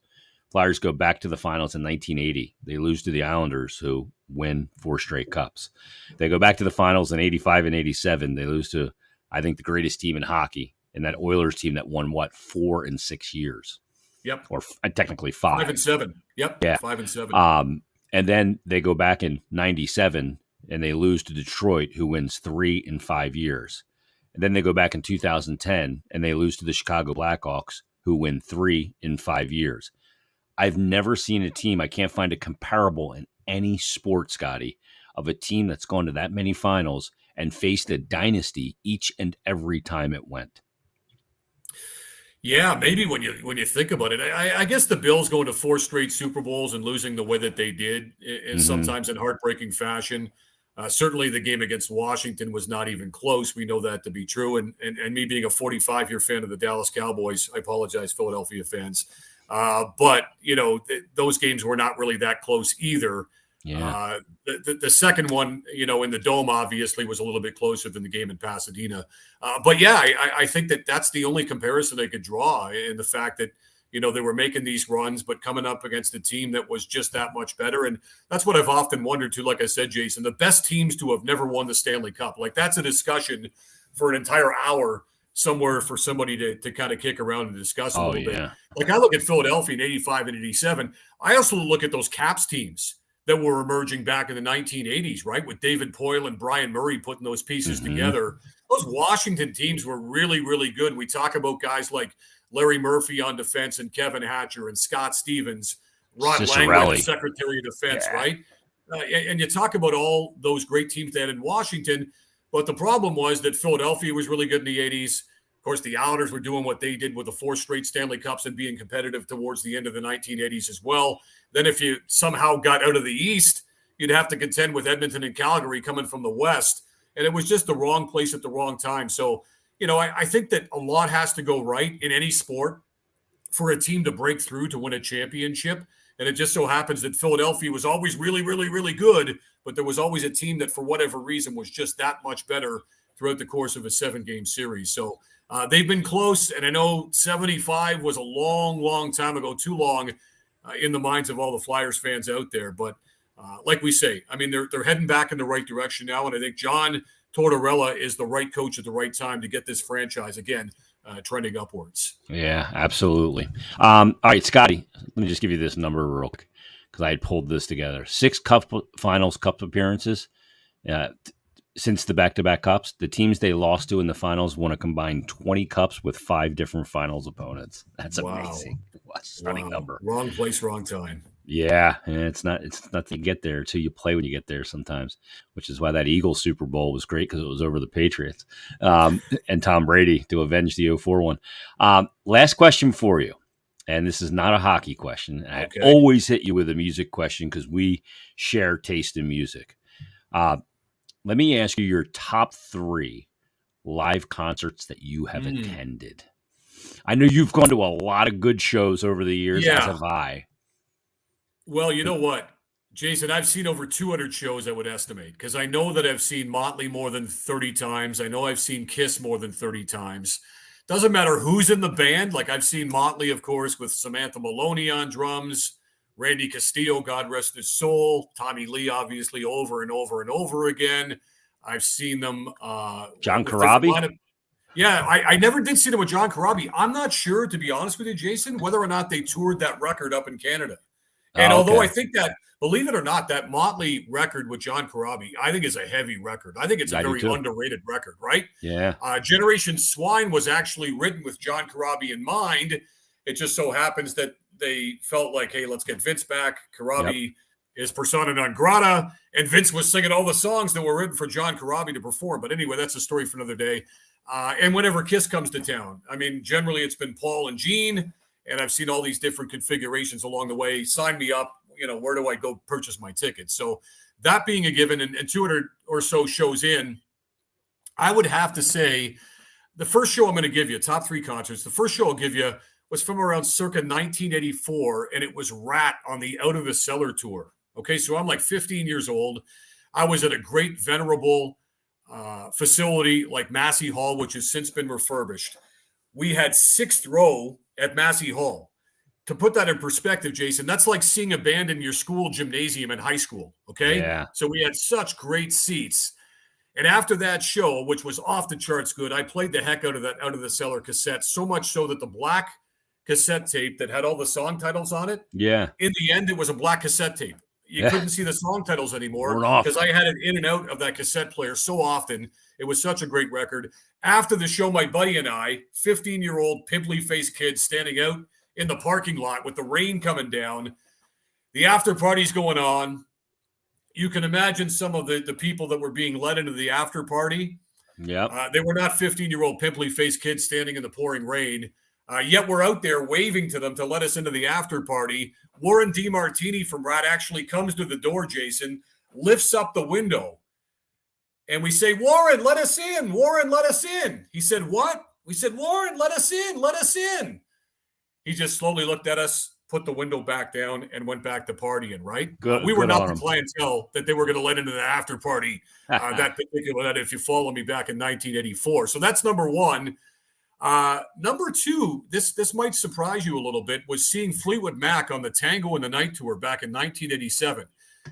Flyers go back to the finals in 1980. They lose to the Islanders, who win 4 straight cups. They go back to the finals in 85 and 87. They lose to, I think, the greatest team in hockey, and that Oilers team that won, 4 in 6 years? Yep. Or technically 5. 5 and 7. Yep. Yeah. 5 and 7. And then they go back in 97, and they lose to Detroit, who wins 3 in 5 years. And then they go back in 2010, and they lose to the Chicago Blackhawks, who win 3 in 5 years. I've never seen a team, I can't find a comparable in any sport, Scotty, of a team that's gone to that many finals and faced a dynasty each and every time it went. Yeah, maybe when you think about it, I guess the Bills going to 4 straight Super Bowls and losing the way that they did, and sometimes in heartbreaking fashion. Certainly the game against Washington was not even close. We know that to be true. And me being a 45-year fan of the Dallas Cowboys, I apologize, Philadelphia fans. But, those games were not really that close either. Yeah. The second one, in the Dome, obviously, was a little bit closer than the game in Pasadena. But, yeah, I think that's the only comparison they could draw in the fact that, they were making these runs, but coming up against a team that was just that much better. And that's what I've often wondered, too, like I said, Jason, the best teams to have never won the Stanley Cup. Like, that's a discussion for an entire hour somewhere for somebody to kind of kick around and discuss a little bit. Yeah. Like I look at Philadelphia in 85 and 87. I also look at those Caps teams that were emerging back in the 1980s, right? With David Poyle and Brian Murray putting those pieces together. Those Washington teams were really, really good. We talk about guys like Larry Murphy on defense and Kevin Hatcher and Scott Stevens, Rod Langway, the Secretary of Defense, right? And you talk about all those great teams they had in Washington, but the problem was that Philadelphia was really good in the 80s. Of course, the Islanders were doing what they did with the 4 straight Stanley Cups and being competitive towards the end of the 1980s as well. Then if you somehow got out of the East, you'd have to contend with Edmonton and Calgary coming from the West. And it was just the wrong place at the wrong time. So, I think that a lot has to go right in any sport for a team to break through to win a championship. And it just so happens that Philadelphia was always really, really, really good, but there was always a team that for whatever reason was just that much better throughout the course of a 7-game series. So they've been close, and I know 75 was a long, long time ago, too long in the minds of all the Flyers fans out there. But like we say, I mean, they're heading back in the right direction now, and I think John Tortorella is the right coach at the right time to get this franchise, again, trending upwards. Yeah, absolutely. All right, Scotty, let me just give you this number real quick because I had pulled this together. 6 finals cup appearances since the back-to-back cups. The teams they lost to in the finals won a combined 20 cups with 5 different finals opponents. That's amazing. What a stunning number. Wrong place, wrong time. Yeah, and it's not to get there until you play when you get there sometimes, which is why that Eagles Super Bowl was great because it was over the Patriots and Tom Brady to avenge the 0-4 one. Last question for you, and this is not a hockey question. Okay. I always hit you with a music question because we share taste in music. Let me ask you your top 3 live concerts that you have attended. I know you've gone to a lot of good shows over the years, as have I. Well, you know what, Jason, I've seen over 200 shows, I would estimate, because I know that I've seen Motley more than 30 times. I know I've seen Kiss more than 30 times. Doesn't matter who's in the band. Like I've seen Motley, of course, with Samantha Maloney on drums, Randy Castillo, God rest his soul, Tommy Lee, obviously, over and over and over again. I've seen them. John Corabi? Yeah, I never did see them with John Corabi. I'm not sure, to be honest with you, Jason, whether or not they toured that record up in Canada. And although I think that, believe it or not, that Motley record with John Corabi, I think is a heavy record. I think it's a very underrated record, right? Yeah. Generation Swine was actually written with John Corabi in mind. It just so happens that they felt like, hey, let's get Vince back. Corabi is persona non grata, and Vince was singing all the songs that were written for John Corabi to perform. But anyway, that's a story for another day. And whenever Kiss comes to town, I mean, generally it's been Paul and Gene. And I've seen all these different configurations along the way. Sign me up. Where do I go purchase my tickets? So that being a given, and 200 or so shows in, I would have to say the first show I'm going to give you, top 3 concerts, the first show I'll give you was from around circa 1984, and it was Rat on the Out of the Cellar tour. Okay, so I'm like 15 years old. I was at a great, venerable facility like Massey Hall, which has since been refurbished. We had 6th row at Massey Hall. To put that in perspective, Jason, that's like seeing a band in your school gymnasium in high school, okay? Yeah. So we had such great seats. And after that show, which was off the charts good, I played the heck out of that Out of the Cellar cassette, so much so that the black cassette tape that had all the song titles on it, in the end, it was a black cassette tape. You couldn't see the song titles anymore because I had it in and out of that cassette player so often. It was such a great record. After the show, my buddy and I, 15-year-old pimply-faced kids standing out in the parking lot with the rain coming down, the after party's going on. You can imagine some of the people that were being led into the after party. Yeah, they were not 15-year-old pimply-faced kids standing in the pouring rain. Yet we're out there waving to them to let us into the after party. Warren DeMartini from Rat actually comes to the door, Jason, lifts up the window. And we say, Warren, let us in. Warren, let us in. He said, what? We said, Warren, let us in. Let us in. He just slowly looked at us, put the window back down, and went back to partying, right? We were not the clientele that they were going to let into the after party, that particular night, if you follow me, back in 1984. So that's number 1. Number 2, this might surprise you a little bit, was seeing Fleetwood Mac on the Tango in the Night tour back in 1987.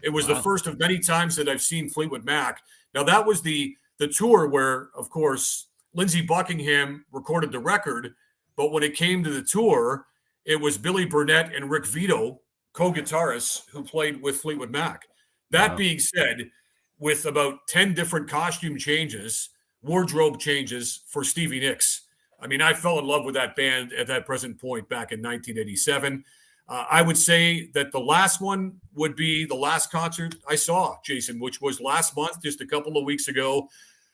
It was the first of many times that I've seen Fleetwood Mac. Now, that was the tour where, of course, Lindsey Buckingham recorded the record, but when it came to the tour, it was Billy Burnett and Rick Vito, co-guitarists, who played with Fleetwood Mac. That being said, with about 10 different costume changes, wardrobe changes for Stevie Nicks, I mean, I fell in love with that band at that present point back in 1987. I would say that the last one would be the last concert I saw, Jason, which was last month, just a couple of weeks ago.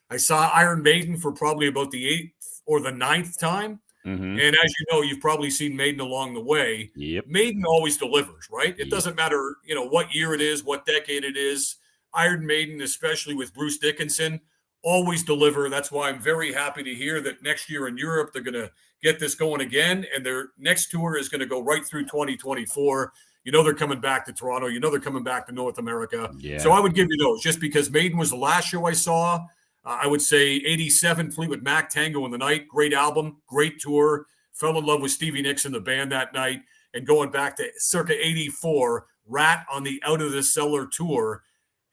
I saw Iron Maiden for probably about the 8th or the 9th time. Mm-hmm. And as you know, you've probably seen Maiden along the way. Yep. Maiden always delivers, right? It doesn't matter, what year it is, what decade it is. Iron Maiden, especially with Bruce Dickinson, always deliver. That's why I'm very happy to hear that next year in Europe, they're going to get this going again. And their next tour is going to go right through 2024. They're coming back to Toronto. They're coming back to North America. Yeah. So I would give you those just because Maiden was the last show I saw. I would say 87, Fleetwood Mac, Tango in the Night. Great album, great tour. Fell in love with Stevie Nicks and the band that night. And going back to circa 84, Rat on the Out of the Cellar tour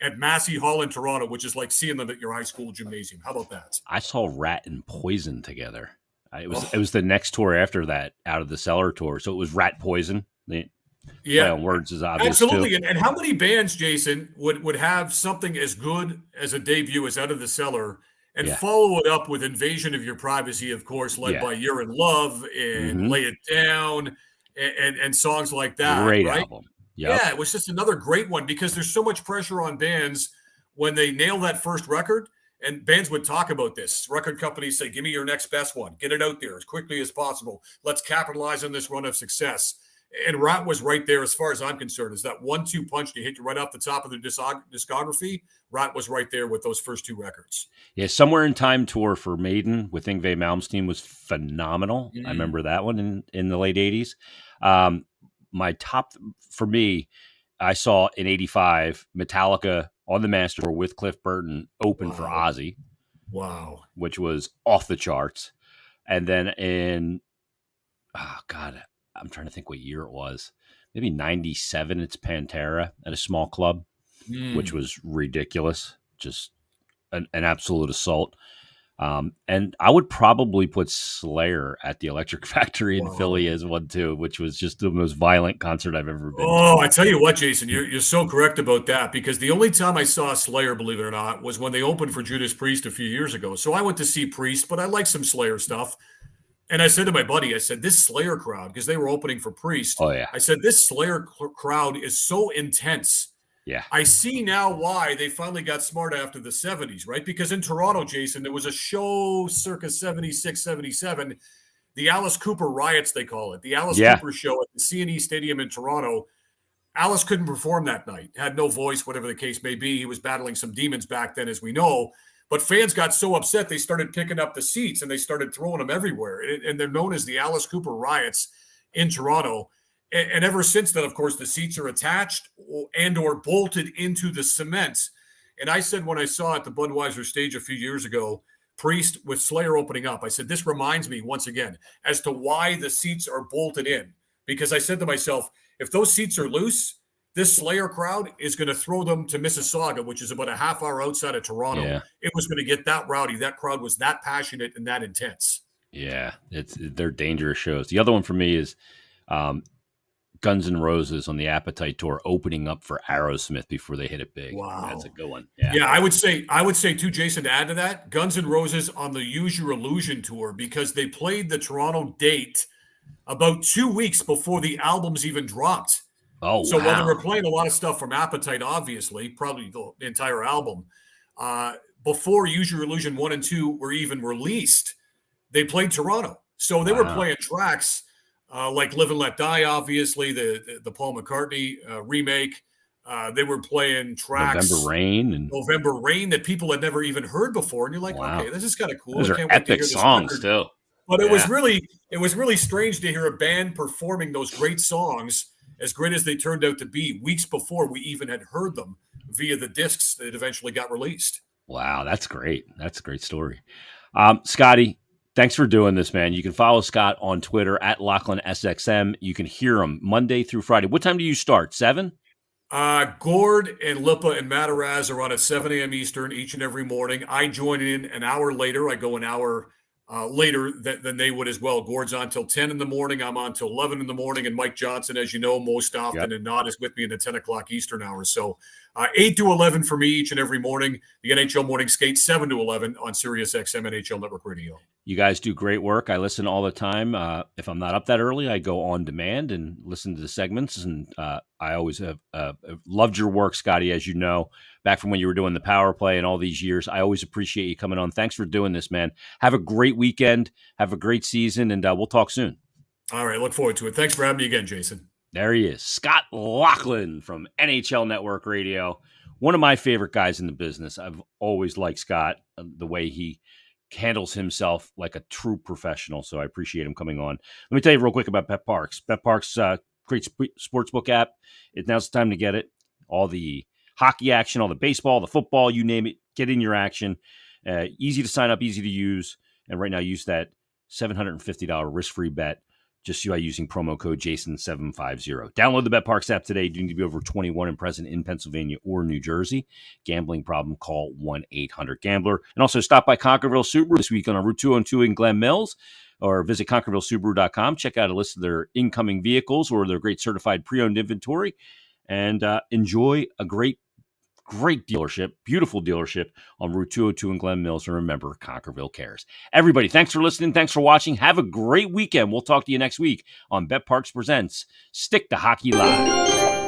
at Massey Hall in Toronto, which is like seeing them at your high school gymnasium. How about that? I saw Rat and Poison together. It was the next tour after that, Out of the Cellar tour. So it was Rat Poison. Play on words is obvious. Absolutely. And how many bands, Jason, would have something as good as a debut as Out of the Cellar and follow it up with Invasion of Your Privacy, of course, led by You're in Love and Lay It Down and songs like that. Great right? album. Yep. Yeah, it was just another great one because there's so much pressure on bands when they nail that first record. And bands would talk about this. Record companies say, give me your next best one. Get it out there as quickly as possible. Let's capitalize on this run of success. And Rat was right there, as far as I'm concerned, is that 1-2 punch to hit you right off the top of the discography. Rat was right there with those first two records. Yeah, Somewhere in Time tour for Maiden with Yngwie Malmsteen was phenomenal. I remember that one in the late 80s. My top, for me, I saw in 85, Metallica on the Master Tour with Cliff Burton open for Ozzy. Wow. Which was off the charts. And then in, I'm trying to think what year it was. Maybe 97, it's Pantera at a small club, which was ridiculous. Just an absolute assault. And I would probably put Slayer at the Electric Factory in Philly as one too, which was just the most violent concert I've ever been to. I tell you what, Jason, you're so correct about that because the only time I saw Slayer, believe it or not, was when they opened for Judas Priest a few years ago. So I went to see Priest, but I like some Slayer stuff. And I said to my buddy, I said, this Slayer crowd, because they were opening for Priest. Oh, yeah. I said, this Slayer crowd is so intense. Yeah. I see now why they finally got smart after the 70s, right? Because in Toronto, Jason, there was a show circa 76, 77, the Alice Cooper riots, they call it. The Alice Cooper show at the C&E Stadium in Toronto. Alice couldn't perform that night, had no voice, whatever the case may be. He was battling some demons back then, as we know. But fans got so upset, they started picking up the seats and they started throwing them everywhere. And they're known as the Alice Cooper riots in Toronto. And ever since then, of course, the seats are attached or bolted into the cement. And I said when I saw at the Budweiser stage a few years ago, Priest with Slayer opening up, I said, this reminds me once again as to why the seats are bolted in. Because I said to myself, if those seats are loose, this Slayer crowd is going to throw them to Mississauga, which is about a half hour outside of Toronto. Yeah. It was going to get that rowdy. That crowd was that passionate and that intense. Yeah, they're dangerous shows. The other one for me is Guns N' Roses on the Appetite Tour opening up for Aerosmith before they hit it big. Wow. That's a good one. Yeah, I would say too, Jason, to add to that, Guns N' Roses on the Use Your Illusion tour because they played the Toronto date about 2 weeks before the albums even dropped. Oh, so while they were playing a lot of stuff from Appetite, obviously, probably the entire album, before Use Your Illusion 1 and 2 were even released, they played Toronto. So they were playing tracks like Live and Let Die, obviously, the Paul McCartney remake. They were playing tracks. November Rain that people had never even heard before. And you're like, okay, this is kind of cool. Those are epic songs, too. But it was really strange to hear a band performing those great songs, as great as they turned out to be, weeks before we even had heard them via the discs that eventually got released. Wow, that's great. That's a great story. Scotty, thanks for doing this, man. You can follow Scott on Twitter at LachlanSXM. You can hear him Monday through Friday. What time do you start? 7? Gord and Lipa and Mataraz are on at 7 a.m. Eastern each and every morning. I join in an hour later. I go an hour later than they would as well. Gord's on till 10 in the morning. I'm on till 11 in the morning. And Mike Johnson, as you know, most often and not, is with me in the 10 o'clock Eastern hour. So 8 to 11 for me each and every morning. The NHL Morning Skate, 7 to 11 on Sirius XM NHL Network Radio. You guys do great work. I listen all the time. If I'm not up that early, I go on demand and listen to the segments. And I always have loved your work, Scotty, as you know, back from when you were doing the power play and all these years. I always appreciate you coming on. Thanks for doing this, man. Have a great weekend. Have a great season, and we'll talk soon. All right. Look forward to it. Thanks for having me again, Jason. There he is, Scott Laughlin from NHL Network Radio. One of my favorite guys in the business. I've always liked Scott, the way he handles himself like a true professional. So I appreciate him coming on. Let me tell you real quick about Bet Parks. Bet Parks, great sportsbook app. Now's the time to get it. All the hockey action, all the baseball, the football, you name it. Get in your action. Easy to sign up, easy to use. And right now, use that $750 risk-free bet just by using promo code Jason750. Download the BetParks app today. You need to be over 21 and present in Pennsylvania or New Jersey. Gambling problem, call 1-800-GAMBLER. And also stop by Conquerville Subaru this week on Route 202 in Glen Mills, or visit ConquervilleSubaru.com. Check out a list of their incoming vehicles or their great certified pre-owned inventory, and enjoy a great dealership, beautiful dealership on Route 202 in Glen Mills. And remember, Conquerville cares. Everybody, thanks for listening. Thanks for watching. Have a great weekend. We'll talk to you next week on Bet Parks Presents Stick to Hockey Live.